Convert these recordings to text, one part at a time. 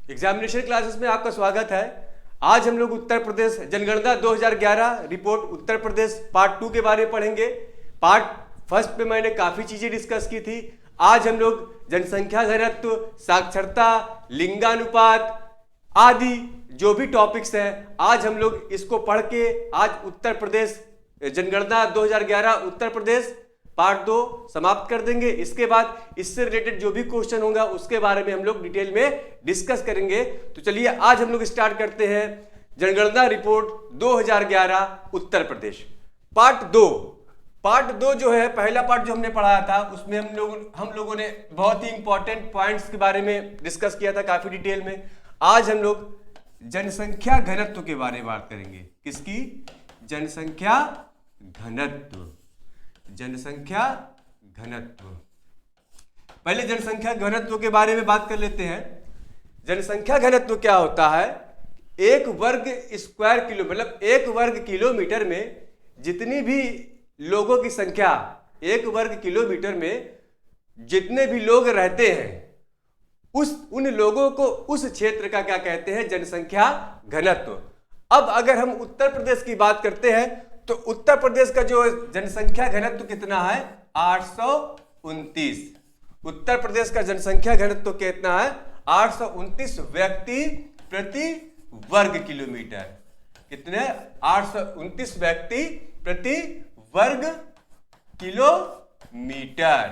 Examination classes में आपका स्वागत है। आज हम लोग उत्तर प्रदेश जनगणना 2011 रिपोर्ट उत्तर प्रदेश पार्ट 2 के बारे में पढ़ेंगे। पार्ट फर्स्ट पे मैंने काफ़ी चीज़ें डिस्कस की थी। आज हम लोग जनसंख्या घनत्व, साक्षरता, लिंगानुपात आदि जो भी टॉपिक्स हैं, आज हम लोग इसको पढ़ के आज उत्तर प्रदेश जनगणना 2011 उत्तर प्रदेश पार्ट 2 समाप्त कर देंगे। इसके बाद इससे रिलेटेड जो भी क्वेश्चन होगा उसके बारे में हम लोग डिटेल में डिस्कस करेंगे। तो चलिए आज हम लोग स्टार्ट करते हैं जनगणना report 2011 Uttar Pradesh part 2। Part 2 जो है, पहला पार्ट जो हमने पढ़ाया था उसमें हम लोगों ने बहुत ही इंपॉर्टेंट पॉइंट्स के बारे में डिस्कस किया था काफी डिटेल में। आज हम लोग जनसंख्या घनत्व के बारे में बात करेंगे। किसकी? जनसंख्या घनत्व। जनसंख्या घनत्व। पहले जनसंख्या घनत्व के बारे में बात कर लेते हैं। जनसंख्या घनत्व क्या होता है? एक वर्ग स्क्वायर किलो मतलब एक वर्ग किलोमीटर में जितनी भी लोगों की संख्या, एक वर्ग किलोमीटर में जितने भी लोग रहते हैं उन लोगों को उस क्षेत्र का क्या कहते हैं? जनसंख्या घनत्व। अब अगर हम उत्तर प्रदेश की बात करते हैं तो उत्तर प्रदेश का जो जनसंख्या घनत्व कितना है? 829। उत्तर प्रदेश का जनसंख्या घनत्व कितना है? 829 व्यक्ति प्रति वर्ग किलोमीटर। कितने? 829 व्यक्ति प्रति वर्ग किलोमीटर।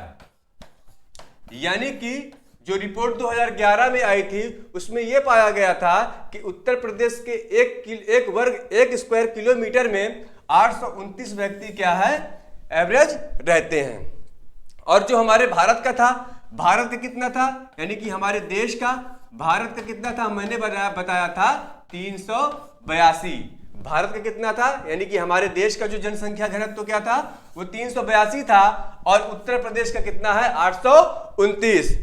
यानी कि जो रिपोर्ट 2011 में आई थी उसमें यह पाया गया था कि उत्तर प्रदेश के एक स्क्वायर किलोमीटर में 829 व्यक्ति क्या है? एवरेज रहते हैं। और जो हमारे भारत का था, भारत का कितना था? यानी कि हमारे देश का भारत का कितना था? मैंने बताया था 382। भारत का कितना था? यानी कि हमारे देश का जो जनसंख्या घनत्व क्या था? वो 382 था। और उत्तर प्रदेश का कितना है? 829।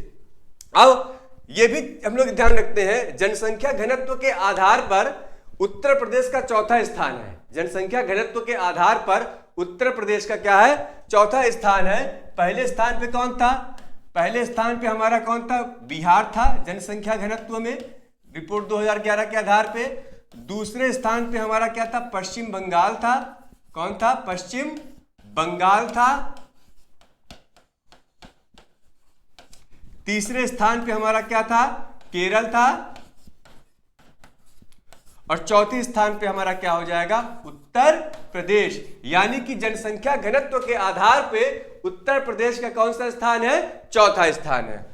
अब ये भी हम लोग ध्यान रखते हैं, जनसंख्या घनत्व के आधार पर उत्तर प्रदेश का चौथा स्थान है। जनसंख्या घनत्व के आधार पर उत्तर प्रदेश का क्या है? चौथा स्थान है। पहले स्थान पे कौन था? पहले स्थान पे हमारा कौन था? बिहार था जनसंख्या घनत्व में रिपोर्ट 2011 के आधार पे। दूसरे स्थान पे हमारा क्या था? पश्चिम बंगाल था। कौन था? पश्चिम बंगाल था। तीसरे स्थान पे हमारा क्या था? केरल था। और चौथे स्थान पे हमारा क्या हो जाएगा? उत्तर प्रदेश। यानी कि जनसंख्या घनत्व के आधार पे उत्तर प्रदेश का कौन सा स्थान है? चौथा स्थान है।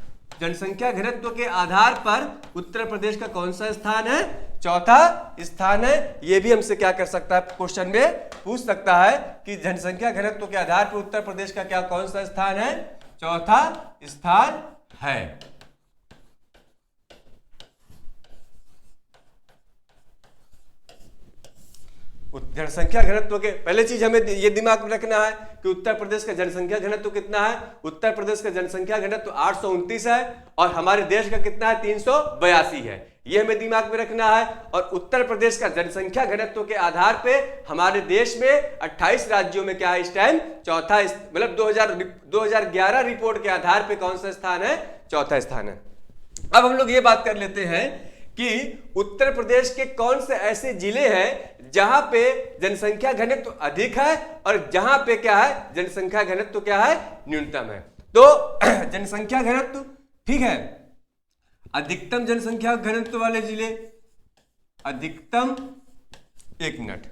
जनसंख्या घनत्व के आधार पर उत्तर प्रदेश का कौन सा स्थान है? चौथा स्थान है। यह भी हमसे क्या कर सकता है? क्वेश्चन में पूछ सकता है कि जनसंख्या घनत्व के आधार पर उत्तर प्रदेश का क्या कौन सा स्थान है? चौथा स्थान है। जनसंख्या घनत्व के पहले चीज हमें ये दिमाग में रखना है कि उत्तर प्रदेश का जनसंख्या घनत्व कितना है? उत्तर प्रदेश का जनसंख्या घनत्व 829 है और हमारे देश का कितना है? 382 है। ये हमें दिमाग में रखना है। और उत्तर प्रदेश का जनसंख्या घनत्व के आधार पे हमारे देश में 28 राज्यों में क्या है इस टाइम? चौथा, मतलब 2011 रिपोर्ट के आधार पे कौन सा स्थान है? चौथा स्थान है। अब हम लोग ये बात कर लेते हैं कि उत्तर प्रदेश के कौन से ऐसे जिले हैं जहां पे जनसंख्या घनत्व अधिक है और जहां पे क्या है? जनसंख्या घनत्व क्या है? न्यूनतम है। तो जनसंख्या घनत्व ठीक है, अधिकतम जनसंख्या घनत्व वाले जिले, अधिकतम, एक मिनट,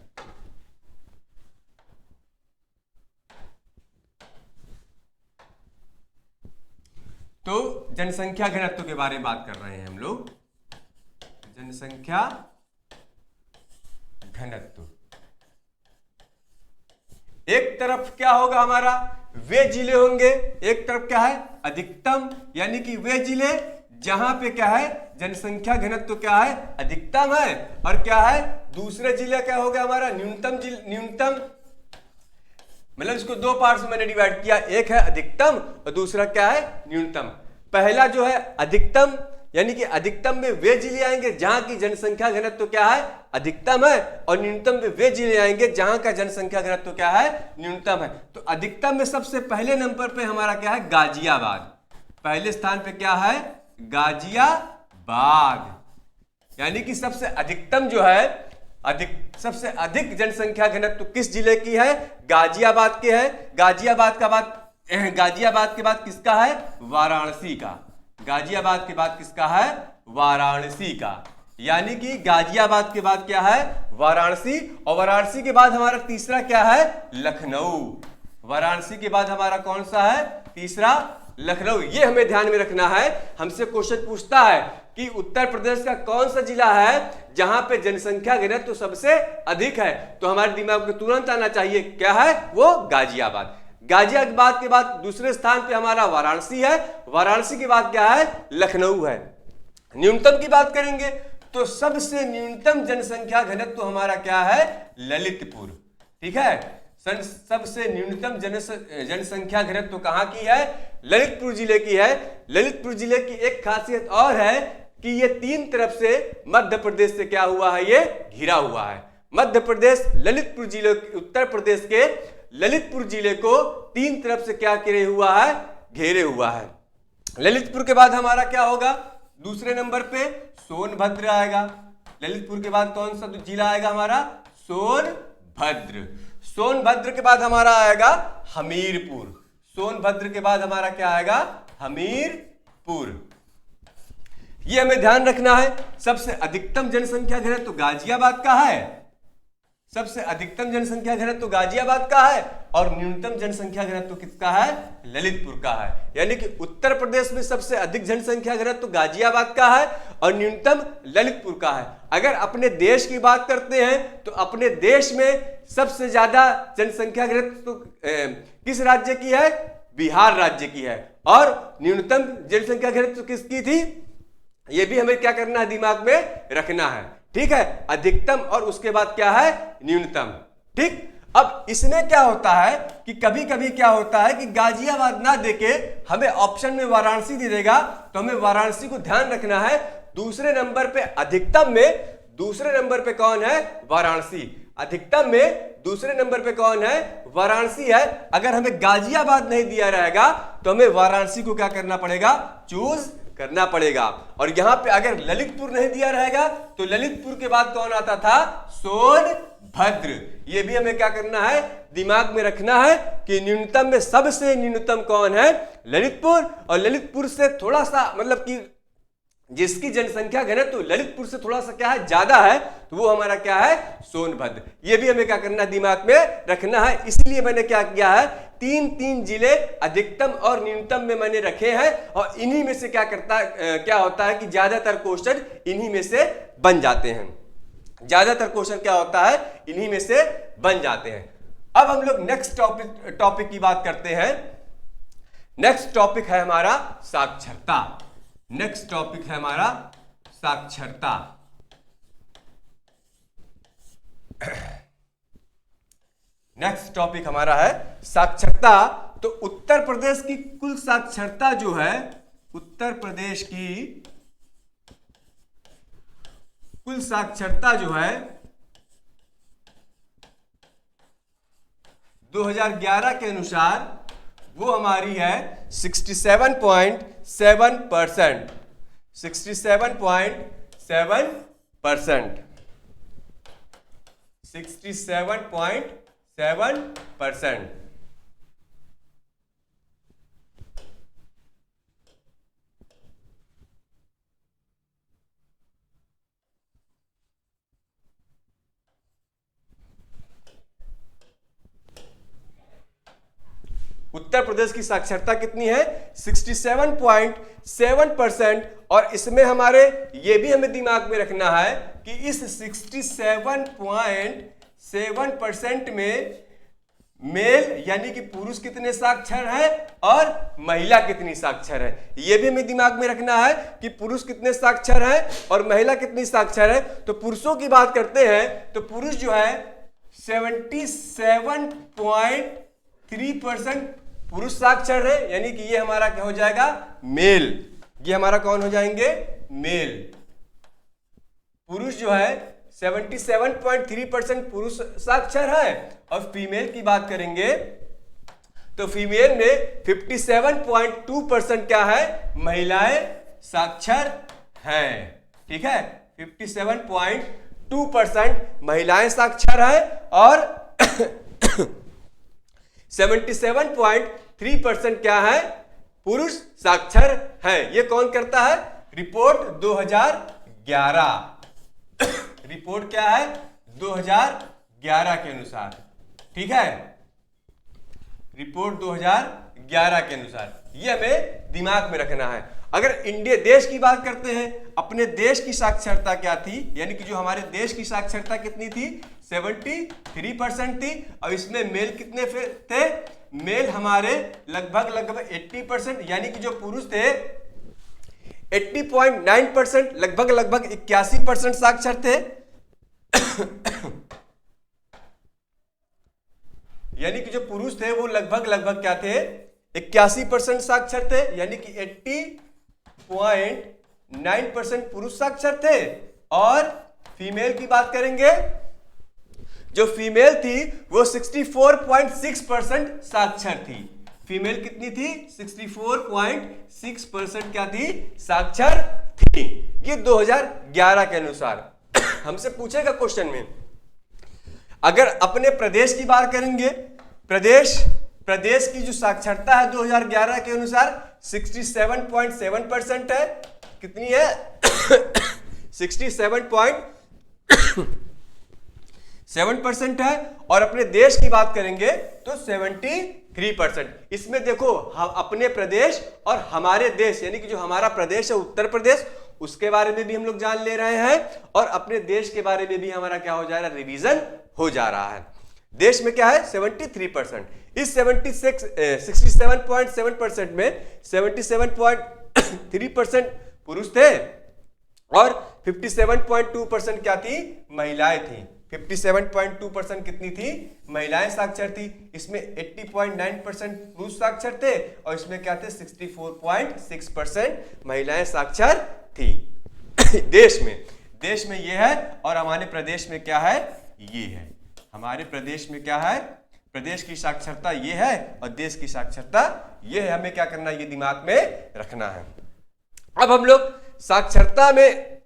तो जनसंख्या घनत्व के बारे में बात कर रहे हैं हम लोग। जनसंख्या घनत्व एक तरफ क्या होगा हमारा? वे जिले होंगे। एक तरफ क्या है? अधिकतम, यानी कि वे जिले जहां पे क्या है? जनसंख्या घनत्व क्या है? अधिकतम है। और क्या है? दूसरे जिले क्या होगा हमारा? न्यूनतम। न्यूनतम मतलब इसको दो पार्ट्स में मैंने डिवाइड किया, एक है अधिकतम और दूसरा क्या है? न्यूनतम। पहला जो है अधिकतम, यानी कि अधिकतम में वे जिले आएंगे जहां की जनसंख्या घनत्व क्या है? अधिकतम है। और न्यूनतम में वे जिले आएंगे जहां का जनसंख्या घनत्व क्या है? न्यूनतम है। तो अधिकतम में सबसे पहले नंबर पे हमारा क्या है? गाजियाबाद। पहले स्थान पे क्या है? गाजियाबाद। यानी कि सबसे अधिकतम जो है सबसे अधिक जनसंख्या घनत्व किस जिले की है? गाजियाबाद के है। गाजियाबाद के बाद किसका है? वाराणसी का। गाजियाबाद के बाद किसका है? वाराणसी का। यानी कि गाजियाबाद के बाद क्या है? वाराणसी। और वाराणसी के बाद हमारा तीसरा क्या है? लखनऊ। वाराणसी के बाद हमारा कौन सा है? तीसरा लखनऊ। ये हमें ध्यान में रखना है। हमसे क्वेश्चन पूछता है कि उत्तर प्रदेश का कौन सा जिला है जहां पे जनसंख्या घनत्व तो सबसे अधिक है, तो हमारे दिमाग में तुरंत आना चाहिए क्या है? वो गाजियाबाद। गाजियाबाद के बाद दूसरे स्थान पे हमारा वाराणसी है। वाराणसी के बाद क्या है? लखनऊ है। न्यूनतम की बात करेंगे तो सबसे न्यूनतम जनसंख्या घनत्व तो हमारा क्या है? ललितपुर। ठीक है, सबसे न्यूनतम जनसंख्या घनत्व तो कहां की है? ललितपुर जिले की है। ललितपुर जिले की एक खासियत और है कि ये तीन तरफ से मध्य प्रदेश से क्या हुआ है? ये घिरा हुआ है। मध्य प्रदेश ललितपुर जिले, उत्तर प्रदेश के ललितपुर जिले को तीन तरफ से क्या घेरे हुआ है? घेरे हुआ है। ललितपुर के बाद हमारा क्या होगा? दूसरे नंबर पे सोनभद्र आएगा। ललितपुर के बाद कौन सा जिला आएगा हमारा? सोनभद्र। सोनभद्र के बाद हमारा आएगा हमीरपुर। सोनभद्र के बाद हमारा क्या आएगा? हमीरपुर। ये हमें ध्यान रखना है। सबसे अधिकतम जनसंख्या घनत्व तो गाजियाबाद का है। सबसे अधिकतम जनसंख्या घनत्व तो गाजियाबाद का है और न्यूनतम जनसंख्या घनत्व तो किसका है? ललितपुर का है। यानी कि उत्तर प्रदेश में सबसे अधिक जनसंख्या घनत्व तो गाजियाबाद का है और न्यूनतम ललितपुर का है। अगर अपने देश की बात करते हैं तो अपने देश में सबसे ज्यादा जनसंख्या घनत्व तो किस राज्य की है? बिहार राज्य की है। और न्यूनतम जनसंख्या घनत्व किसकी थी? ये भी हमें क्या करना है? दिमाग में रखना है। ठीक है, अधिकतम और उसके बाद क्या है? न्यूनतम। ठीक, अब इसमें क्या होता है कि कभी कभी क्या होता है कि गाजियाबाद ना देके हमें ऑप्शन में वाराणसी दे देगा, तो हमें वाराणसी को ध्यान रखना है। दूसरे नंबर पे अधिकतम में दूसरे नंबर पे कौन है? वाराणसी। अधिकतम में दूसरे नंबर पे कौन है? वाराणसी है। अगर हमें गाजियाबाद नहीं दिया रहेगा तो हमें वाराणसी को क्या करना पड़ेगा? चूज करना पड़ेगा। और यहां पे अगर ललितपुर नहीं दिया रहेगा तो ललितपुर के बाद कौन आता था? सोनभद्र। ये भी हमें क्या करना है? दिमाग में रखना है कि न्यूनतम में सबसे न्यूनतम कौन है? ललितपुर। और ललितपुर से थोड़ा सा मतलब कि जिसकी जनसंख्या घनत्व तो ललितपुर से थोड़ा सा क्या है? ज्यादा है, तो वो हमारा क्या है? सोनभद्र। ये भी हमें क्या करना है? दिमाग में रखना है। इसलिए मैंने क्या किया है? तीन जिले अधिकतम और न्यूनतम में मैंने रखे हैं और इन्हीं में से क्या होता है कि ज्यादातर क्वेश्चन इन्हीं में से बन जाते हैं। ज्यादातर क्वेश्चन क्या होता है? इन्हीं में से बन जाते हैं। अब हम लोग नेक्स्ट टॉपिक की बात करते हैं। नेक्स्ट टॉपिक है हमारा साक्षरता। नेक्स्ट टॉपिक है हमारा साक्षरता। नेक्स्ट टॉपिक हमारा है साक्षरता। तो उत्तर प्रदेश की कुल साक्षरता जो है, उत्तर प्रदेश की कुल साक्षरता जो है 2011 के अनुसार वो हमारी है 67.7%। 67.7%। 67.7%। उत्तर प्रदेश की साक्षरता कितनी है? 67.7%। और इसमें हमारे ये भी हमें दिमाग में रखना है कि इस 67.7% में मेल यानी कि पुरुष कितने साक्षर है और महिला कितनी साक्षर है। ये भी हमें दिमाग में रखना है कि पुरुष कितने साक्षर है और महिला कितनी साक्षर है। तो पुरुषों की बात करते हैं तो पुरुष जो है 77.3% पुरुष साक्षर है, यानी कि ये हमारा क्या हो जाएगा? मेल। ये हमारा कौन हो जाएंगे? मेल। पुरुष जो है 77.3% पुरुष साक्षर है और फीमेल की बात करेंगे तो फीमेल में 57.2% क्या है? महिलाएं साक्षर हैं। ठीक है, 57.2% महिलाएं साक्षर हैं और 77.3% क्या है, पुरुष साक्षर हैं। ये कौन करता है, रिपोर्ट 2011, रिपोर्ट क्या है 2011 के अनुसार, ठीक है, रिपोर्ट 2011 के अनुसार। ये हमें दिमाग में रखना है। अगर इंडिया देश की बात करते हैं, अपने देश की साक्षरता क्या थी, यानी कि जो हमारे देश की साक्षरता कितनी थी, 73% थी। और इसमें मेल कितने थे, मेल हमारे लगभग 80%, यानी कि जो पुरुष थे 80.9%, लगभग 81% साक्षर थे। यानी कि जो पुरुष थे वो लगभग क्या थे, 81% साक्षर थे, यानी कि 80.9% पुरुष साक्षर थे। और फीमेल की बात करेंगे, जो फीमेल थी वो 64.6% साक्षर थी। फीमेल कितनी थी, 64.6% क्या थी, साक्षर थी। ये 2011 के अनुसार। हमसे पूछेगा क्वेश्चन में, अगर अपने प्रदेश की बात करेंगे, प्रदेश की जो साक्षरता है 2011 के अनुसार 67.7% है। कितनी है 67.7% है। और अपने देश की बात करेंगे तो 73%। इसमें देखो, हम अपने प्रदेश और हमारे देश, यानी कि जो हमारा प्रदेश है उत्तर प्रदेश, उसके बारे में भी हम लोग जान ले रहे हैं और अपने देश के बारे में भी हमारा क्या हो जा रहा है, रिवीजन हो जा रहा है। देश में क्या है 73%। इस 67.7% में 77.3% पुरुष थे और 57.2% क्या थी, महिलाएं थी। 57.2% कितनी थी, महिलाएं साक्षर थी। इसमें 80.9% पुरुष साक्षर थे और इसमें क्या थे 64.6% महिलाएं साक्षर थी। देश में ये है। और हमारे प्रदेश में क्या है, ये है। हमारे प्रदेश में क्या है, प्रदेश की साक्षरता ये है और देश की साक्षरता ये है। हमें क्या करना है, ये दिमाग में रखना है। अब हम लोग साक्षरता में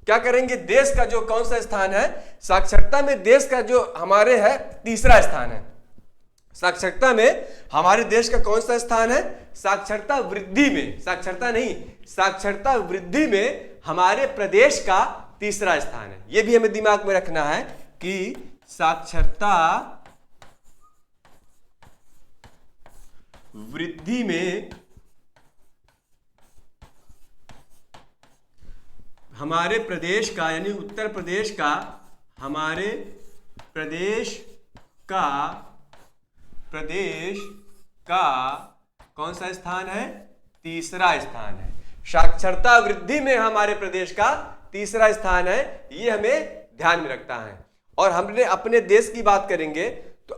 क्या करेंगे, देश का जो कौन सा स्थान है, साक्षरता में देश का जो हमारे है तीसरा स्थान है। साक्षरता में हमारे देश का कौन सा स्थान है, साक्षरता वृद्धि में, साक्षरता नहीं, साक्षरता वृद्धि में हमारे प्रदेश का तीसरा स्थान है। यह भी हमें दिमाग में रखना है कि साक्षरता वृद्धि में हमारे प्रदेश का, यानी उत्तर प्रदेश का, हमारे प्रदेश का कौन सा स्थान है, तीसरा स्थान है। साक्षरता वृद्धि में हमारे प्रदेश का तीसरा स्थान है। ये हमें ध्यान में रखना है। और हमने अपने देश की बात करेंगे तो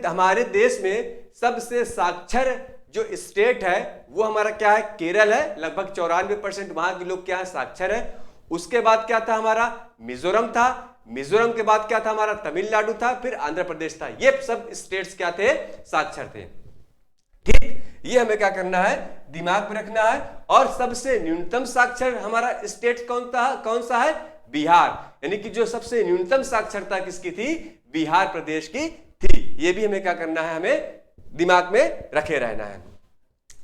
हमारे देश में सबसे साक्षर जो स्टेट है वो हमारा क्या है, केरल है। लगभग 94% वहां के लोग क्या है, साक्षर है। उसके बाद क्या था, हमारा मिजोरम था। मिजोरम के बाद क्या था, हमारा तमिलनाडु था, फिर आंध्र प्रदेश था। ये सब स्टेट्स क्या थे, साक्षर थे। ठीक, ये हमें क्या करना है, दिमाग में रखना है। और सबसे न्यूनतम साक्षर हमारा स्टेट कौन सा है, बिहार। यानी कि जो सबसे न्यूनतम साक्षरता किसकी थी, बिहार प्रदेश की थी। ये भी हमें क्या करना है, हमें दिमाग में रखे रहना है।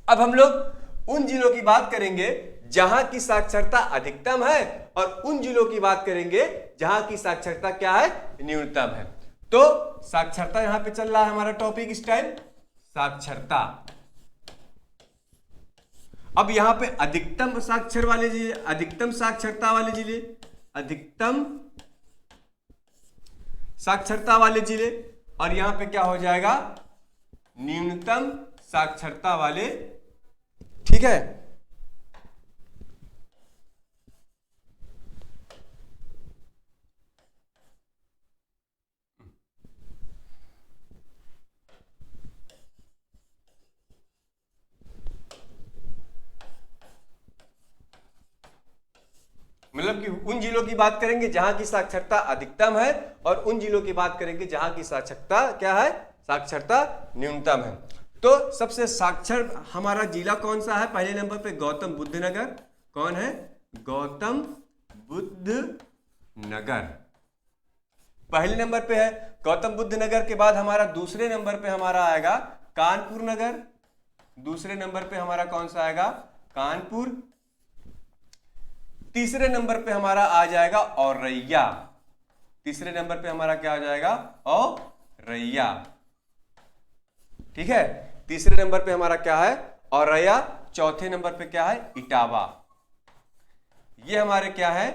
अब हम लोग उन जिलों की बात करेंगे जहां की साक्षरता अधिकतम है और उन जिलों की बात करेंगे जहां की साक्षरता क्या है, न्यूनतम है। तो साक्षरता यहां पे चल रहा है हमारा टॉपिक इस टाइम, साक्षरता। अब यहां पे अधिकतम साक्षर वाले जिले, अधिकतम साक्षरता वाले जिले, अधिकतम साक्षरता वाले जिले, और यहां पे क्या हो जाएगा, न्यूनतम साक्षरता वाले। ठीक है, मतलब कि उन जिलों की बात करेंगे जहां की साक्षरता अधिकतम है और उन जिलों की बात करेंगे जहां की साक्षरता क्या है, साक्षरता न्यूनतम है। तो सबसे साक्षर हमारा जिला कौन सा है, पहले नंबर पे गौतम बुद्ध नगर। कौन है, गौतम बुद्ध नगर पहले नंबर पे है। गौतम बुद्ध नगर के बाद हमारा दूसरे नंबर पे हमारा आएगा कानपुर नगर। दूसरे नंबर पे हमारा कौन सा आएगा? कानपुर। तीसरे नंबर पे हमारा आ जाएगा औरैया। तीसरे नंबर पे हमारा क्या आ जाएगा? औरैया। ठीक है, तीसरे नंबर पे हमारा क्या है? औरैया। चौथे नंबर पे क्या है? इटावा। ये हमारे क्या है?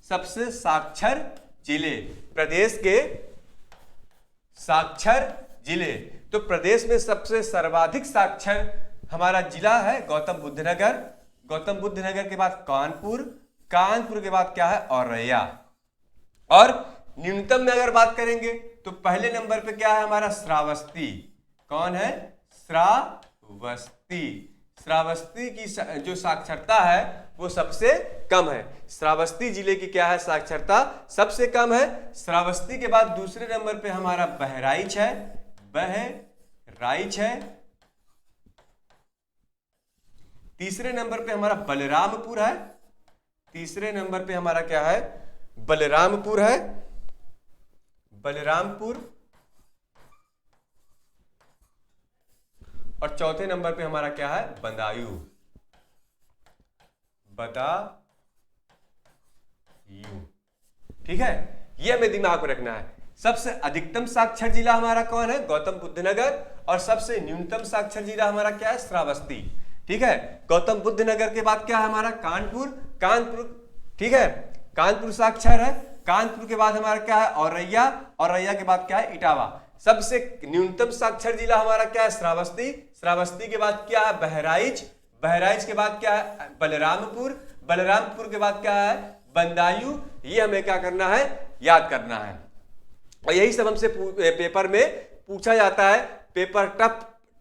सबसे साक्षर जिले, प्रदेश के साक्षर जिले। तो प्रदेश में सबसे सर्वाधिक साक्षर हमारा जिला है गौतम बुद्ध नगर। गौतम बुद्ध नगर के बाद कानपुर, कानपुर के बाद क्या है? औरैया। और न्यूनतम में अगर बात करेंगे तो पहले नंबर पे क्या है हमारा? श्रावस्ती। कौन है? श्रावस्ती। श्रावस्ती की जो साक्षरता है वो सबसे कम है। श्रावस्ती जिले की क्या है? साक्षरता सबसे कम है। श्रावस्ती के बाद दूसरे नंबर पे हमारा बहराइच है। बहराइच है। तीसरे नंबर पे हमारा बलरामपुर है। तीसरे नंबर पे हमारा क्या है? बलरामपुर है। बलरामपुर। और चौथे नंबर पे हमारा क्या है? बदायूं। बदायूं। ठीक है, ये हमें दिमाग में रखना है। सबसे अधिकतम साक्षर जिला हमारा कौन है? गौतम बुद्ध नगर। और सबसे न्यूनतम साक्षर जिला हमारा क्या है? श्रावस्ती। ठीक है, गौतम बुद्ध नगर के बाद क्या है हमारा? कानपुर। कानपुर, ठीक है, कानपुर साक्षर है। कानपुर के बाद हमारा क्या है? औरैया। औरैया के बाद क्या है? इटावा। सबसे न्यूनतम साक्षर जिला हमारा क्या है? श्रावस्ती। श्रावस्ती के बाद क्या है? बहराइच। बहराइच के बाद क्या है? बलरामपुर। बलरामपुर के बाद क्या है? बदायूं। ये हमें क्या करना है? याद करना है। और यही सब हमसे पेपर में पूछा जाता है। पेपर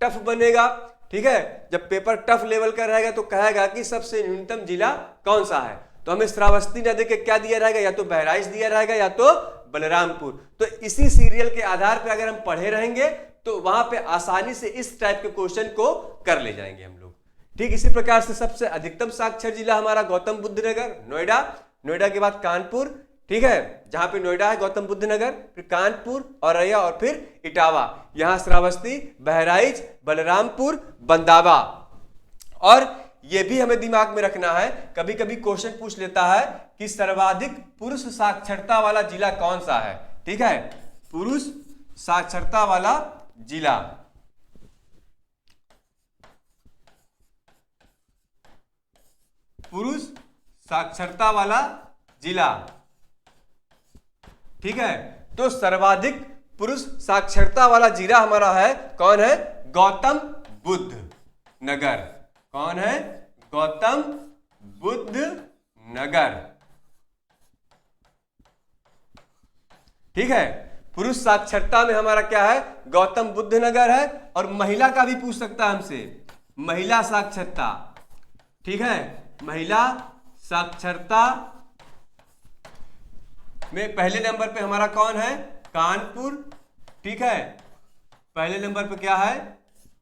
टफ बनेगा। ठीक है, जब पेपर टफ लेवल का रहेगा तो कहेगा कि सबसे न्यूनतम जिला कौन सा है, तो हमें श्रावस्ती न देके क्या दिया रहेगा? या तो बहराइच दिया रहेगा या तो बलरामपुर। तो इसी सीरियल के आधार पर अगर हम पढ़े रहेंगे तो वहां पे आसानी से इस टाइप के क्वेश्चन को कर ले जाएंगे हम लोग। ठीक, इसी प्रकार से सबसे अधिकतम साक्षर जिला हमारा गौतम बुद्ध नगर, नोएडा। नोएडा के बाद कानपुर। ठीक है, जहां पे नोएडा है गौतम बुद्ध नगर, फिर कानपुर, औरैया और फिर इटावा। यहां श्रावस्ती, बहराइच, बलरामपुर, बंदावा। और ये भी हमें दिमाग में रखना है, कभी कभी क्वेश्चन पूछ लेता है कि सर्वाधिक पुरुष साक्षरता वाला जिला कौन सा है। ठीक है, पुरुष साक्षरता वाला जिला। पुरुष साक्षरता वाला जिला। ठीक है, तो सर्वाधिक पुरुष साक्षरता वाला जिला हमारा है कौन है? गौतम बुद्ध नगर। कौन है? गौतम बुद्ध नगर। ठीक है, पुरुष साक्षरता में हमारा क्या है? गौतम बुद्ध नगर है। और महिला का भी पूछ सकता है हमसे, महिला साक्षरता। ठीक है, महिला साक्षरता में पहले नंबर पे हमारा कौन है? कानपुर। ठीक है, पहले नंबर पे क्या है?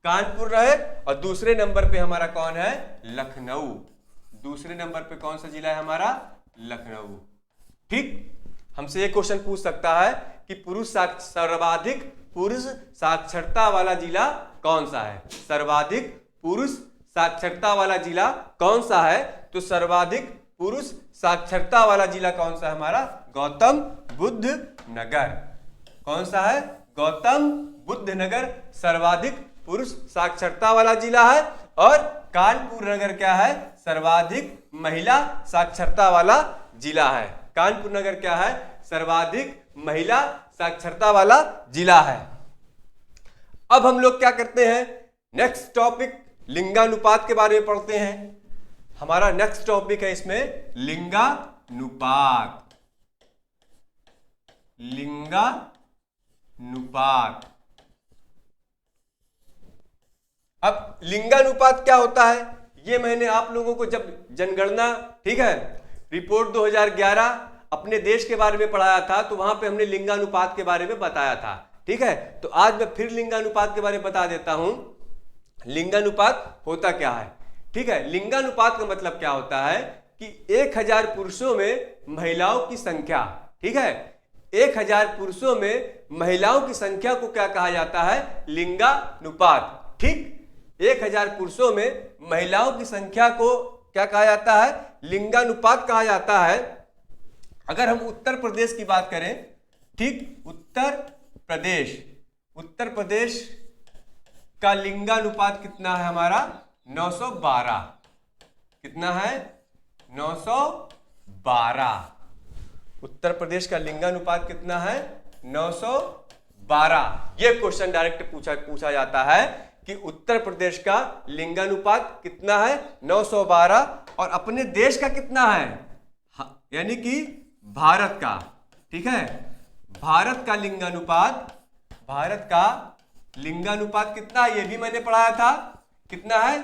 कानपुर रहे। और दूसरे नंबर पे हमारा कौन है? लखनऊ। दूसरे नंबर पे कौन सा जिला है हमारा? लखनऊ। ठीक, हमसे ये क्वेश्चन पूछ सकता है कि सर्वाधिक पुरुष साक्षरता वाला जिला कौन सा है? सर्वाधिक पुरुष साक्षरता वाला जिला कौन सा है? तो सर्वाधिक पुरुष साक्षरता वाला जिला कौन सा है हमारा? गौतम बुद्ध नगर। कौन सा है? गौतम बुद्ध नगर सर्वाधिक पुरुष साक्षरता वाला जिला है। और कानपुर नगर क्या है? सर्वाधिक महिला साक्षरता वाला जिला है। कानपुर नगर क्या है? सर्वाधिक महिला साक्षरता वाला जिला है। अब हम लोग क्या करते हैं? नेक्स्ट टॉपिक लिंगानुपात के बारे में पढ़ते हैं। हमारा नेक्स्ट टॉपिक है इसमें लिंगानुपात। लिंगानुपात। अब लिंगानुपात क्या होता है ये मैंने आप लोगों को जब जनगणना, ठीक है, रिपोर्ट 2011 अपने देश के बारे में पढ़ाया था तो वहां पे हमने लिंगानुपात के बारे में बताया था। ठीक है, तो आज मैं फिर लिंगानुपात के बारे में बता देता हूं। लिंगानुपात होता क्या है? ठीक है, लिंगानुपात का मतलब क्या होता है? कि 1000 पुरुषों में महिलाओं की संख्या, ठीक है, 1000 पुरुषों में महिलाओं की संख्या को क्या कहा जाता है? लिंगानुपात। ठीक, 1000 पुरुषों में महिलाओं की संख्या को क्या कहा जाता है? लिंगानुपात कहा जाता है। अगर हम उत्तर प्रदेश की बात करें, ठीक, उत्तर प्रदेश का लिंगानुपात कितना है हमारा? 912। कितना है? 912। उत्तर प्रदेश का लिंगानुपात कितना है? 912। यह क्वेश्चन डायरेक्ट पूछा जाता है कि उत्तर प्रदेश का लिंगानुपात कितना है? 912। और अपने देश का कितना है? यानी कि भारत का, ठीक है, भारत का लिंगानुपात कितना? ये भी मैंने पढ़ाया था। कितना है?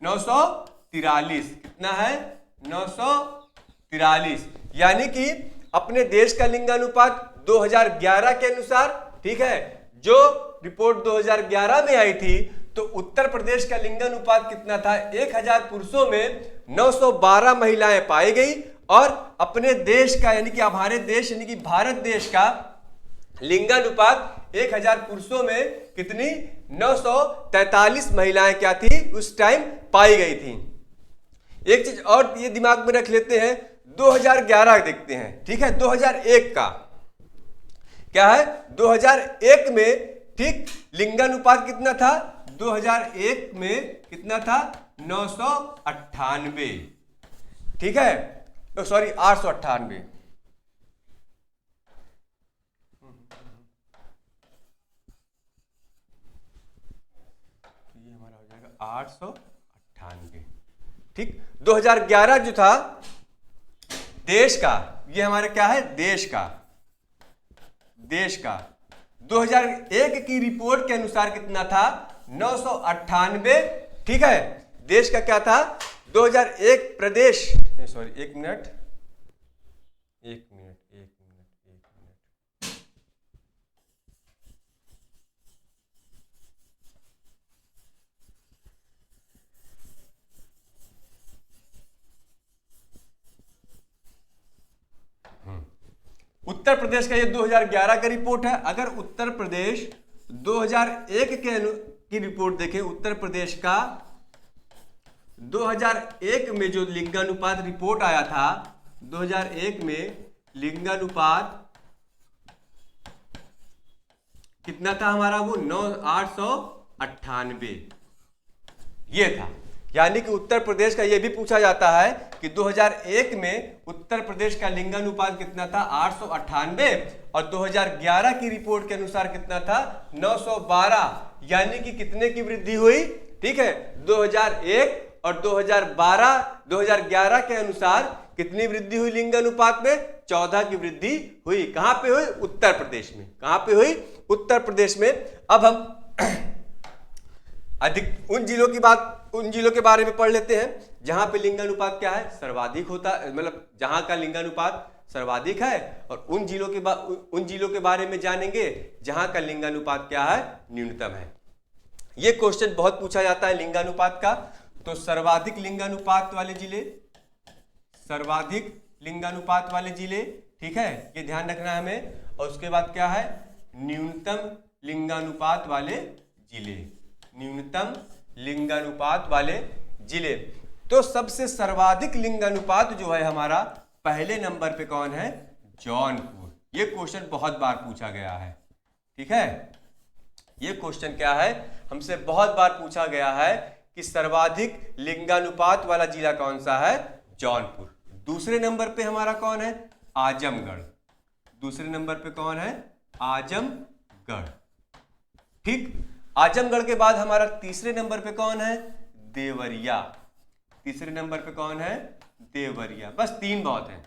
943। कितना है? 943। यानी कि अपने देश का लिंगानुपात 2011 के अनुसार, ठीक है, जो रिपोर्ट 2011 में आई थी, तो उत्तर प्रदेश का लिंगानुपात कितना था? 1000 पुरुषों में 912 महिलाएं पाई गई। और अपने देश का यानी कि हमारे देश यानी कि भारत देश का लिंगानुपात 1000 पुरुषों में कितनी? 943 महिलाएं क्या थी? उस टाइम पाई गई थी। एक चीज और ये दिमाग में रख लेते हैं, 2011 देखते हैं, ठीक है, 2001 का क्या है? 2001 में, ठीक, लिंगानुपात कितना था? 2001 में कितना था? 998, ठीक है, तो सॉरी 898। ये हमारा हो जाएगा 898, ठीक। 2011 जो था देश का, ये हमारे क्या है? देश का 2001 की रिपोर्ट के अनुसार कितना था? 998, ठीक है। देश का क्या था? 2001 प्रदेश, सॉरी एक मिनट। उत्तर प्रदेश का ये 2011 का रिपोर्ट है। अगर उत्तर प्रदेश 2001 की रिपोर्ट देखें, उत्तर प्रदेश का 2001 में जो लिंगानुपात रिपोर्ट आया था, 2001 में लिंगानुपात कितना था हमारा? वो 898 ये था। यानी कि उत्तर प्रदेश का यह भी पूछा जाता है कि 2001 में उत्तर प्रदेश का लिंगानुपात कितना था? 898। और 2011 की रिपोर्ट के अनुसार कितना था? 912। यानी कि कितने की वृद्धि हुई? ठीक है, 2001 और 2011 के अनुसार कितनी वृद्धि हुई लिंगानुपात में? 14 की वृद्धि हुई। कहां पे हुई? उत्तर प्रदेश में। कहां पे हुई? उत्तर प्रदेश में। अब हम अधिक उन जिलों के बारे में पढ़ लेते हैं जहां पे लिंगानुपात क्या है? सर्वाधिक होता है, मतलब जहां का लिंगानुपात सर्वाधिक है। और उन जिलों के बारे में जानेंगे जहां का लिंगानुपात क्या है? न्यूनतम है। ये क्वेश्चन बहुत पूछा जाता है लिंगानुपात का। तो सर्वाधिक लिंगानुपात वाले जिले, ठीक है, ये ध्यान रखना है हमें। और उसके बाद क्या है? न्यूनतम लिंगानुपात वाले जिले। तो सबसे सर्वाधिक लिंगानुपात जो है हमारा, पहले नंबर पे कौन है? जौनपुर। ये क्वेश्चन बहुत बार पूछा गया है, ठीक है। ये क्वेश्चन क्या है? हमसे बहुत बार पूछा गया है कि सर्वाधिक लिंगानुपात वाला जिला कौन सा है? जौनपुर। दूसरे नंबर पे हमारा कौन है? आजमगढ़। दूसरे नंबर पे कौन है? आजमगढ़, ठीक। आजमगढ़ के बाद हमारा तीसरे नंबर पे कौन है? देवरिया। तीसरे नंबर पे कौन है? देवरिया। बस 3 बहुत है,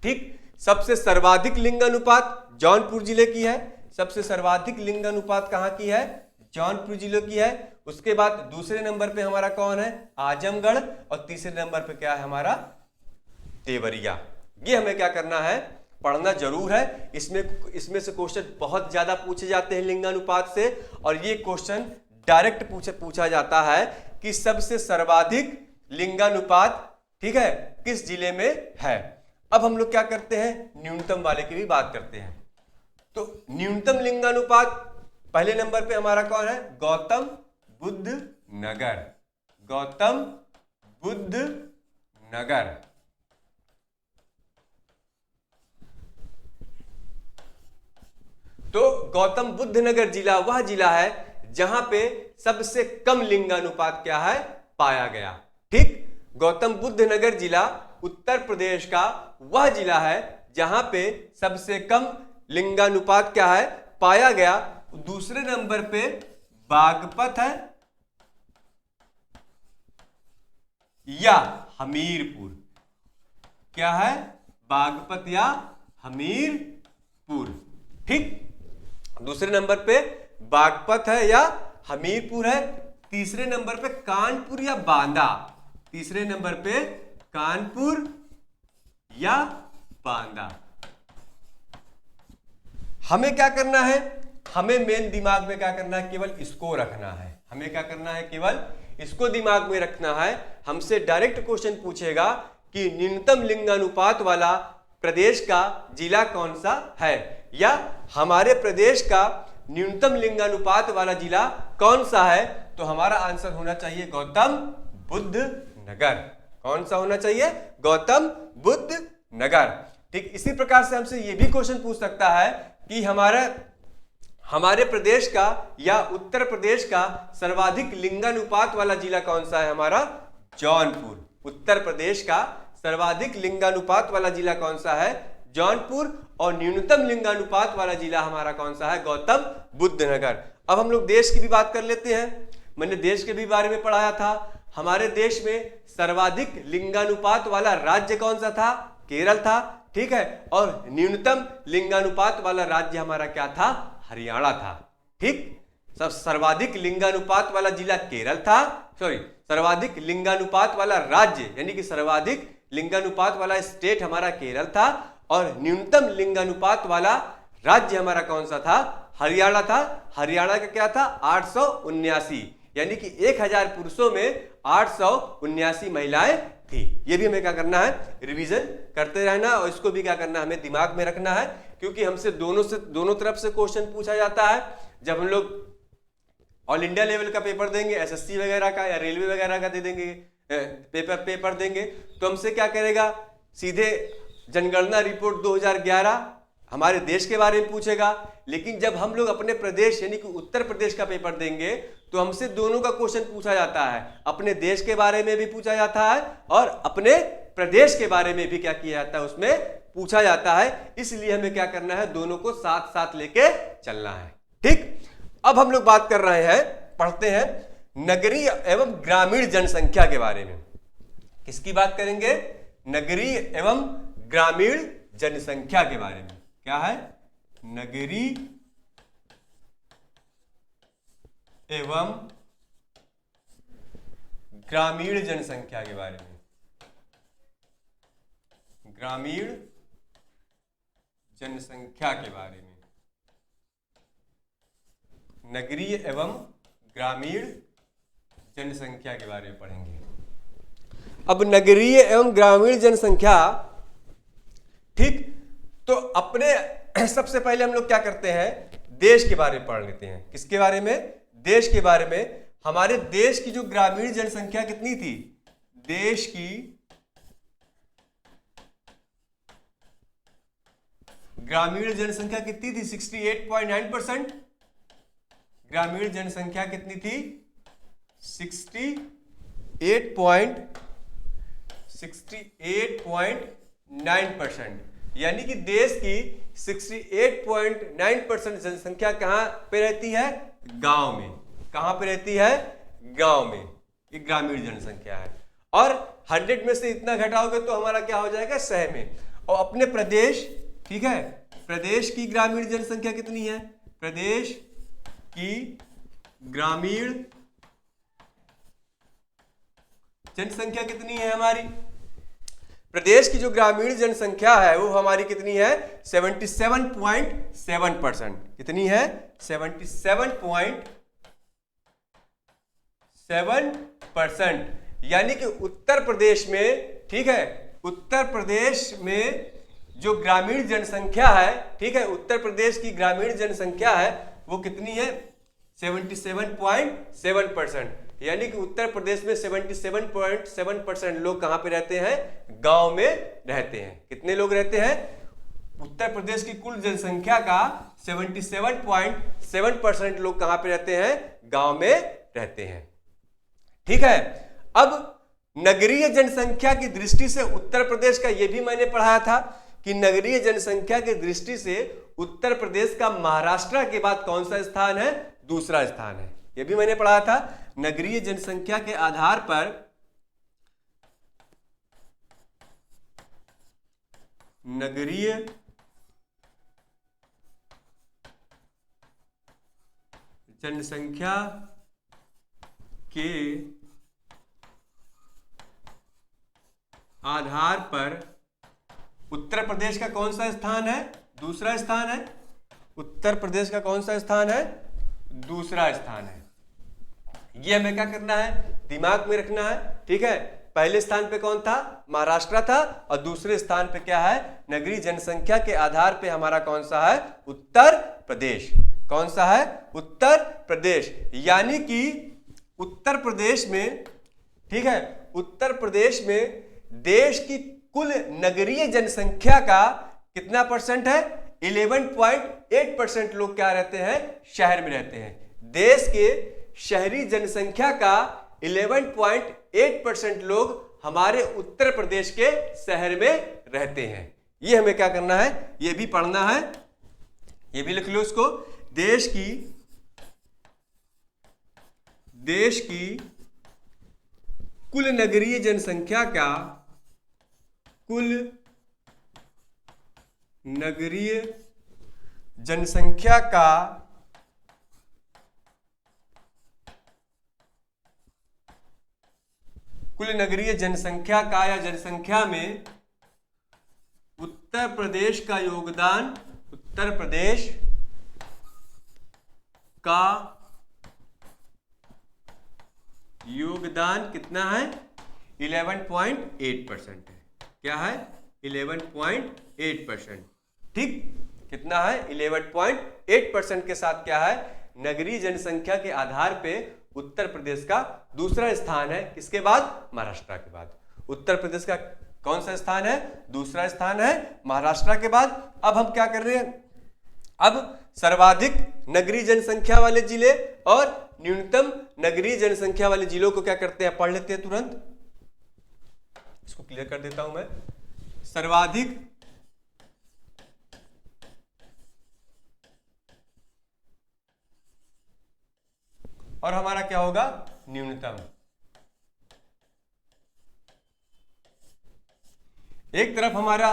ठीक। सबसे सर्वाधिक लिंगानुपात जौनपुर जिले की है। सबसे सर्वाधिक लिंगानुपात कहां की है? जौनपुर जिले की है। उसके बाद दूसरे नंबर पे हमारा कौन है? आजमगढ़। और तीसरे नंबर पे क्या है हमारा? देवरिया। ये हमें क्या करना है? पढ़ना जरूर है। इसमें से क्वेश्चन बहुत ज्यादा पूछे जाते हैं लिंगानुपात से। और ये क्वेश्चन डायरेक्ट पूछा जाता है कि सबसे सर्वाधिक लिंगानुपात, ठीक है, किस जिले में है। अब हम लोग क्या करते हैं, न्यूनतम वाले की भी बात करते हैं। तो न्यूनतम लिंगानुपात पहले नंबर पे हमारा कौन है, गौतम बुद्ध नगर, गौतम बुद्ध नगर। तो गौतम बुद्ध नगर जिला वह जिला है जहां पे सबसे कम लिंगानुपात क्या है, पाया गया। ठीक, गौतम बुद्ध नगर जिला उत्तर प्रदेश का वह जिला है जहां पे सबसे कम लिंगानुपात क्या है, पाया गया। दूसरे नंबर पे बागपत है या हमीरपुर, क्या है, बागपत या हमीरपुर। ठीक, दूसरे नंबर पे बागपत है या हमीरपुर है। तीसरे नंबर पे कानपुर या बांदा, तीसरे नंबर पे कानपुर या बांदा। हमें क्या करना है, हमें मेन दिमाग में क्या करना है, केवल इसको रखना है। हमें क्या करना है, केवल इसको दिमाग में रखना है। हमसे डायरेक्ट क्वेश्चन पूछेगा कि न्यूनतम लिंगानुपात वाला प्रदेश का जिला कौन सा है, या हमारे प्रदेश का न्यूनतम लिंगानुपात वाला जिला कौन सा है। तो हमारा आंसर होना चाहिए गौतम बुद्ध नगर। कौन सा होना चाहिए, गौतम बुद्ध नगर। ठीक, इसी प्रकार से हमसे यह भी क्वेश्चन पूछ सकता है कि हमारे प्रदेश का या उत्तर प्रदेश का सर्वाधिक लिंगानुपात वाला जिला कौन सा है, हमारा जौनपुर। उत्तर प्रदेश का सर्वाधिक लिंगानुपात वाला जिला कौन सा है, जौनपुर। और न्यूनतम लिंगानुपात वाला जिला हमारा कौन सा है, गौतम बुद्ध नगर। अब हम लोग देश की भी बात कर लेते हैं। मैंने देश के भी बारे में पढ़ाया था। हमारे देश में सर्वाधिक लिंगानुपात वाला राज्य कौन सा था, केरल था। ठीक है, और न्यूनतम लिंगानुपात वाला राज्य हमारा क्या था, हरियाणा था। ठीक, सब सर्वाधिक लिंगानुपात वाला जिला केरल था, सर्वाधिक लिंगानुपात वाला राज्य यानी कि सर्वाधिक लिंगानुपात वाला स्टेट हमारा केरल था, और न्यूनतम लिंगानुपात वाला राज्य हमारा कौन सा था, हरियाणा था। हरियाणा का क्या था, 879, यानी कि 1000 पुरुषों में 879 महिलाएं थी। ये भी हमें क्या करना है, रिवीजन करते रहना, और इसको भी क्या करना है, हमें दिमाग में रखना है, क्योंकि हमसे दोनों तरफ से क्वेश्चन पूछा जाता है। जब हम लोग ऑल इंडिया लेवल का पेपर देंगे, एसएससी वगैरह का या रेलवे वगैरह का दे देंगे, पेपर देंगे, तो हमसे क्या करेगा, सीधे जनगणना रिपोर्ट 2011 हमारे देश के बारे में पूछेगा। लेकिन जब हम लोग अपने प्रदेश यानी कि उत्तर प्रदेश का पेपर देंगे तो हमसे दोनों का क्वेश्चन पूछा जाता है, अपने देश के बारे में भी पूछा जाता है और अपने प्रदेश के बारे में भी क्या किया जाता है, उसमें पूछा जाता है। इसलिए हमें क्या करना है, दोनों को साथ साथ लेके चलना है। ठीक, अब हम लोग बात कर रहे हैं, पढ़ते हैं नगरीय एवं ग्रामीण जनसंख्या के बारे में। किसकी बात करेंगे, नगरीय एवं ग्रामीण जनसंख्या के बारे में। क्या है, नगरीय एवं ग्रामीण जनसंख्या के बारे में। ग्रामीण जनसंख्या के बारे में, नगरीय एवं ग्रामीण जनसंख्या के बारे में पढ़ेंगे। अब नगरीय एवं ग्रामीण जनसंख्या, ठीक, तो अपने सबसे पहले हम लोग क्या करते हैं, देश के बारे में पढ़ लेते हैं। किसके बारे में, देश के बारे में। हमारे देश की जो ग्रामीण जनसंख्या कितनी थी, देश की ग्रामीण जनसंख्या कितनी थी, 68.9%। ग्रामीण जनसंख्या कितनी थी, 68.9%, यानी कि देश की 68.9% जनसंख्या कहां पे रहती है, गांव में। कहां पे रहती है, गांव में। ये ग्रामीण जनसंख्या है। और 100 में से इतना घटाओगे तो हमारा क्या हो जाएगा, 100 में। और अपने प्रदेश, ठीक है, प्रदेश की ग्रामीण जनसंख्या कितनी है, प्रदेश की ग्रामीण जनसंख्या कितनी है हमारी, प्रदेश की जो ग्रामीण जनसंख्या है वो हमारी कितनी है, 77.7%। कितनी है, 77.7%। यानी कि उत्तर प्रदेश में, ठीक है, उत्तर प्रदेश में जो ग्रामीण जनसंख्या है, ठीक है, उत्तर प्रदेश की ग्रामीण जनसंख्या है वो कितनी है? 77.7%। यानी कि उत्तर प्रदेश में 77.7% लोग कहां पे रहते हैं? गांव में रहते हैं। कितने लोग रहते हैं? उत्तर प्रदेश की कुल जनसंख्या का 77.7% लोग कहां पे रहते हैं? गांव में रहते हैं। ठीक है, अब नगरीय जनसंख्या की दृष्टि से उत्तर प्रदेश का, यह भी मैंने पढ़ाया था कि नगरीय जनसंख्या की दृष्टि से उत्तर प्रदेश का महाराष्ट्र के बाद कौन सा स्थान है? दूसरा स्थान है। यह भी मैंने पढ़ा था। नगरीय जनसंख्या के आधार पर नगरीय जनसंख्या के आधार पर उत्तर प्रदेश का कौन सा स्थान है? दूसरा स्थान है। उत्तर प्रदेश का कौन सा स्थान है? दूसरा स्थान है। ये हमें क्या करना है? दिमाग में रखना है। ठीक है, पहले स्थान पे कौन था? महाराष्ट्र था, और दूसरे स्थान पे क्या है? नगरीय जनसंख्या के आधार पे हमारा कौन सा है? उत्तर प्रदेश। कौन सा है? उत्तर प्रदेश। यानी कि उत्तर प्रदेश में, ठीक है, उत्तर प्रदेश में देश की कुल नगरीय जनसंख्या का कितना परसेंट है? 11.8% लोग क्या रहते हैं? शहर में रहते हैं। देश के शहरी जनसंख्या का 11.8% लोग हमारे उत्तर प्रदेश के शहर में रहते हैं। ये हमें क्या करना है? ये भी पढ़ना है, ये भी लिख लो इसको। देश की कुल नगरीय जनसंख्या का, कुल नगरीय जनसंख्या का कुल नगरीय जनसंख्या का या जनसंख्या में उत्तर प्रदेश का योगदान, उत्तर प्रदेश का योगदान कितना है? 11.8% है। क्या है? 11.8%। ठीक, कितना है? 11.8% के साथ क्या है? नगरीय जनसंख्या के आधार पे उत्तर प्रदेश का दूसरा स्थान है। किसके बाद? महाराष्ट्र के बाद। उत्तर प्रदेश का कौन सा स्थान है? दूसरा स्थान है महाराष्ट्र के बाद। अब हम क्या कर रहे हैं? अब सर्वाधिक नगरीय जनसंख्या वाले जिले और न्यूनतम नगरीय जनसंख्या वाले जिलों को क्या करते हैं? पढ़ लेते हैं तुरंत। इसको क्लियर कर देता हूं मैं। सर्वाधिक और हमारा क्या होगा? न्यूनतम। एक तरफ हमारा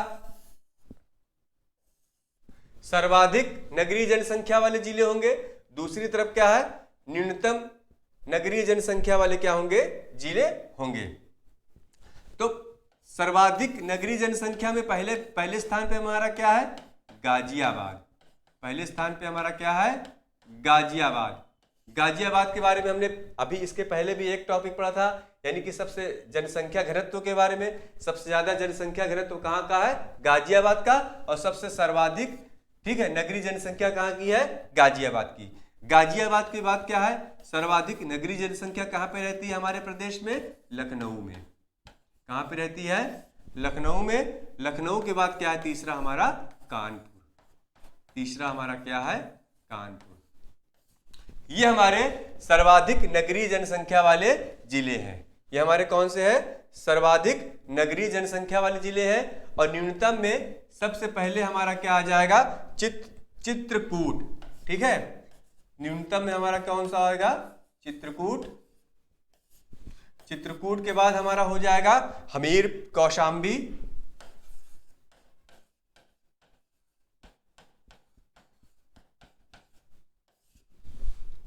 सर्वाधिक नगरीय जनसंख्या वाले जिले होंगे, दूसरी तरफ क्या है? न्यूनतम नगरीय जनसंख्या वाले क्या होंगे? जिले होंगे। तो सर्वाधिक नगरीय जनसंख्या में पहले स्थान पे हमारा क्या है? गाजियाबाद। पहले स्थान पे हमारा क्या है? गाजियाबाद। गाजियाबाद के बारे में हमने अभी इसके पहले भी एक टॉपिक पढ़ा था, यानी कि सबसे जनसंख्या घनत्व के बारे में। सबसे ज्यादा जनसंख्या घनत्व कहाँ का है? गाजियाबाद का। और सबसे सर्वाधिक, ठीक है, नगरीय जनसंख्या कहाँ की है? गाजियाबाद की। गाजियाबाद के बाद क्या है? सर्वाधिक नगरीय जनसंख्या कहाँ पे रहती है हमारे प्रदेश में? लखनऊ में। कहाँ पे रहती है? लखनऊ में। लखनऊ के बाद क्या है? तीसरा हमारा कानपुर। तीसरा हमारा क्या है? कानपुर। ये हमारे सर्वाधिक नगरीय जनसंख्या वाले जिले हैं। ये हमारे कौन से हैं? सर्वाधिक नगरीय जनसंख्या वाले जिले हैं। और न्यूनतम में सबसे पहले हमारा क्या आ जाएगा? चित्रकूट। ठीक है, न्यूनतम में हमारा कौन सा आएगा? चित्रकूट। चित्रकूट के बाद हमारा हो जाएगा हमीर कौशाम्बी।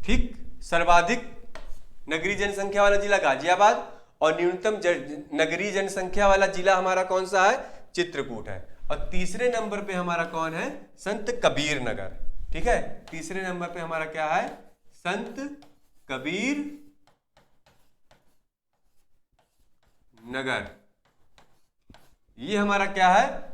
ठीक, सर्वाधिक नगरीय जनसंख्या वाला जिला गाजियाबाद और न्यूनतम नगरीय जनसंख्या वाला जिला हमारा कौन सा है? चित्रकूट है। और तीसरे नंबर पे हमारा कौन है? संत कबीर नगर। ठीक है, तीसरे नंबर पे हमारा क्या है? संत कबीर नगर। ये हमारा क्या है,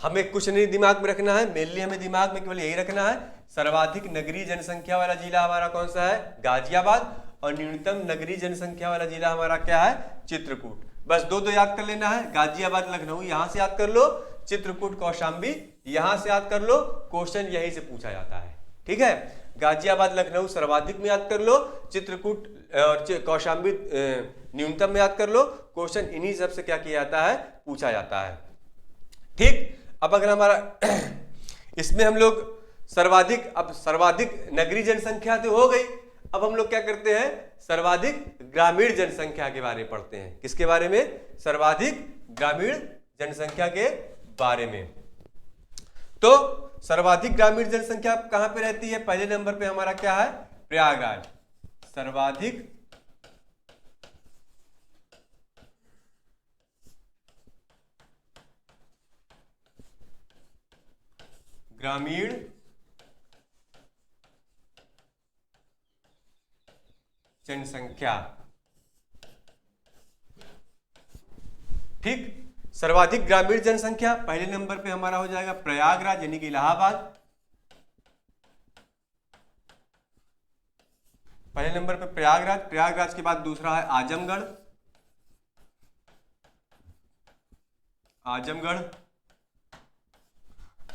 हमें कुछ नहीं दिमाग में रखना है, मेनली हमें दिमाग में केवल यही रखना है, सर्वाधिक नगरीय जनसंख्या वाला जिला हमारा कौन सा है, गाजियाबाद, और न्यूनतम नगरीय जनसंख्या वाला जिला हमारा क्या है, चित्रकूट। बस दो दो याद कर लेना है, गाजियाबाद लखनऊ यहां से याद कर लो, चित्रकूट कौशाम्बी यहां से याद कर लो, क्वेश्चन यहीं से पूछा जाता है। ठीक है, गाजियाबाद लखनऊ सर्वाधिक में याद कर लो, चित्रकूट और कौशाम्बी न्यूनतम में याद कर लो, क्वेश्चन इन्हीं सब से क्या किया जाता है, पूछा जाता है। ठीक, अब अगर हमारा इसमें हम लोग सर्वाधिक नगरीय जनसंख्या तो हो गई, अब हम लोग क्या करते हैं, सर्वाधिक ग्रामीण जनसंख्या के बारे में पढ़ते हैं। किसके बारे में, सर्वाधिक ग्रामीण जनसंख्या के बारे में। तो सर्वाधिक ग्रामीण जनसंख्या कहां पे रहती है, पहले नंबर पे हमारा क्या है, प्रयागराज। सर्वाधिक ग्रामीण जनसंख्या। ठीक, सर्वाधिक ग्रामीण जनसंख्या पहले नंबर पे हमारा हो जाएगा प्रयागराज यानी कि इलाहाबाद। पहले नंबर पे प्रयागराज के बाद दूसरा है आजमगढ़।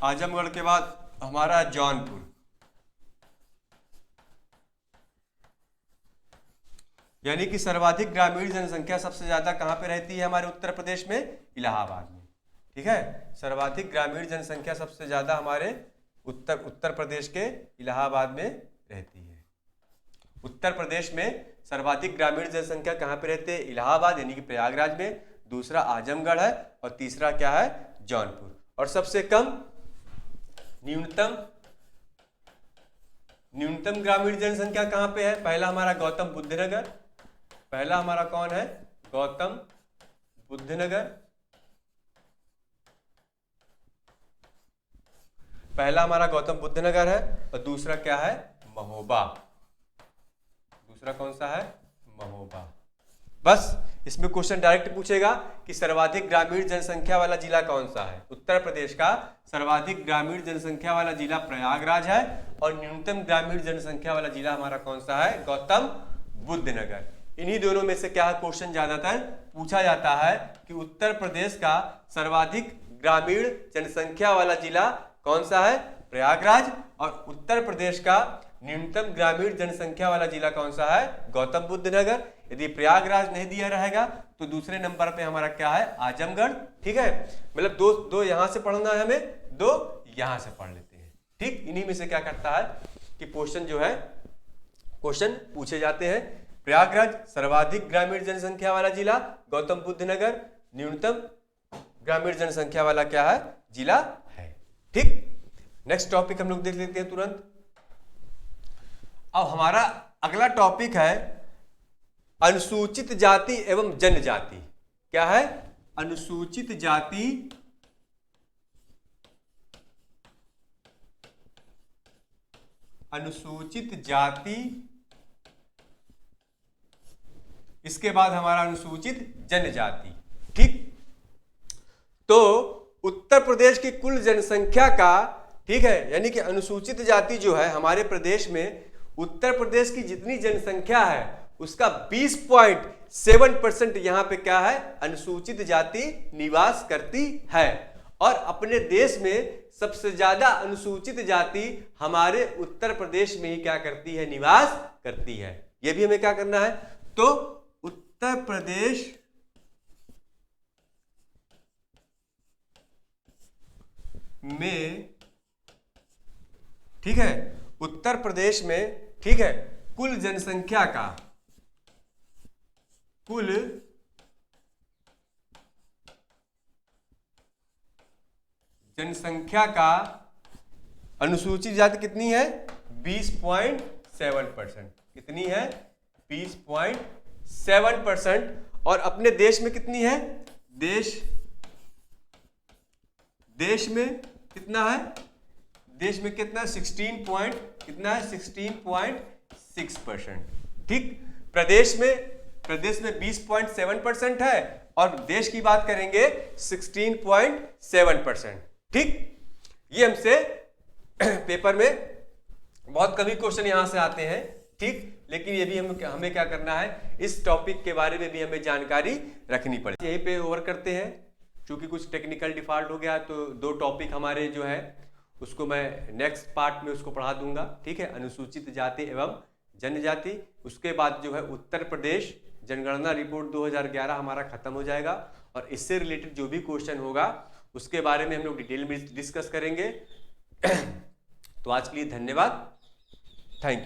आजमगढ़ के बाद हमारा जौनपुर। यानी कि सर्वाधिक ग्रामीण जनसंख्या सबसे ज्यादा कहां पे रहती है हमारे उत्तर प्रदेश में, इलाहाबाद में। ठीक है, सर्वाधिक ग्रामीण जनसंख्या सबसे ज्यादा हमारे उत्तर प्रदेश के इलाहाबाद में रहती है। उत्तर प्रदेश में सर्वाधिक ग्रामीण जनसंख्या कहां पे रहते हैं, इलाहाबाद यानी कि प्रयागराज में, दूसरा आजमगढ़ है और तीसरा क्या है, जौनपुर। और सबसे कम न्यूनतम ग्रामीण जनसंख्या कहां पे है, पहला हमारा गौतम बुद्ध नगर। पहला हमारा कौन है, गौतम बुद्ध नगर। पहला हमारा गौतम बुद्ध नगर है और दूसरा क्या है, महोबा। दूसरा कौन सा है, महोबा। बस इसमें क्वेश्चन डायरेक्ट पूछेगा कि सर्वाधिक ग्रामीण जनसंख्या वाला जिला कौन सा है। उत्तर प्रदेश का सर्वाधिक ग्रामीण जनसंख्या वाला जिला प्रयागराज है और न्यूनतम ग्रामीण जनसंख्या वाला जिला हमारा कौन सा है, गौतम बुद्ध नगर। इन्हीं दोनों में से क्या क्वेश्चन ज्यादातर पूछा जाता है कि उत्तर प्रदेश का सर्वाधिक ग्रामीण जनसंख्या वाला जिला कौन सा है, प्रयागराज, और उत्तर प्रदेश का न्यूनतम ग्रामीण जनसंख्या वाला जिला कौन सा है, गौतम बुद्ध नगर। यदि प्रयागराज नहीं दिया रहेगा तो दूसरे नंबर पे हमारा क्या है, आजमगढ़। ठीक है, मतलब दो यहां से पढ़ना है हमें, दो यहां से पढ़ लेते हैं। ठीक, इन्हीं में से क्या करता है कि क्वेश्चन जो है, क्वेश्चन पूछे जाते हैं। प्रयागराज सर्वाधिक ग्रामीण जनसंख्या वाला जिला, गौतम बुद्ध नगर न्यूनतम ग्रामीण जनसंख्या वाला क्या है, जिला है। ठीक, नेक्स्ट टॉपिक हम लोग देख लेते हैं तुरंत। अब हमारा अगला टॉपिक है अनुसूचित जाति एवं जनजाति। क्या है, अनुसूचित जाति इसके बाद हमारा अनुसूचित जनजाति। ठीक, तो उत्तर प्रदेश की कुल जनसंख्या का, ठीक है, यानी कि अनुसूचित जाति जो है हमारे प्रदेश में, उत्तर प्रदेश की जितनी जनसंख्या है उसका 20.7% यहाँ पे क्या है, अनुसूचित जाति निवास करती है। और अपने देश में सबसे ज्यादा अनुसूचित जाति हमारे उत्तर प्रदेश में ही क्या करती है, निवास करती है। यह भी हमें क्या करना है, तो उत्तर प्रदेश में, ठीक है, उत्तर प्रदेश में, ठीक है, कुल जनसंख्या का, कुल जनसंख्या का अनुसूचित जाति कितनी है, 20.7%। कितनी है, 20.7%। और अपने देश में कितनी है, देश में कितना है, देश में कितना, 16.6%। ठीक, प्रदेश में 20.7% है और देश की बात करेंगे 16.7%। ठीक, ये हमसे पेपर में बहुत कभी क्वेश्चन यहां से आते हैं। ठीक, लेकिन ये भी हमें क्या करना है, इस टॉपिक के बारे में भी हमें जानकारी रखनी पड़ेगी। यहीं पे ओवर करते हैं, क्योंकि कुछ टेक्निकल डिफॉल्ट हो गया तो 2 टॉपिक हमारे जो है उसको मैं नेक्स्ट पार्ट में उसको पढ़ा दूंगा। ठीक है, अनुसूचित जाति एवं जनजाति। उसके बाद जो है उत्तर प्रदेश जनगणना रिपोर्ट 2011 हमारा खत्म हो जाएगा, और इससे रिलेटेड जो भी क्वेश्चन होगा उसके बारे में हम लोग डिटेल में डिस्कस करेंगे। तो आज के लिए धन्यवाद।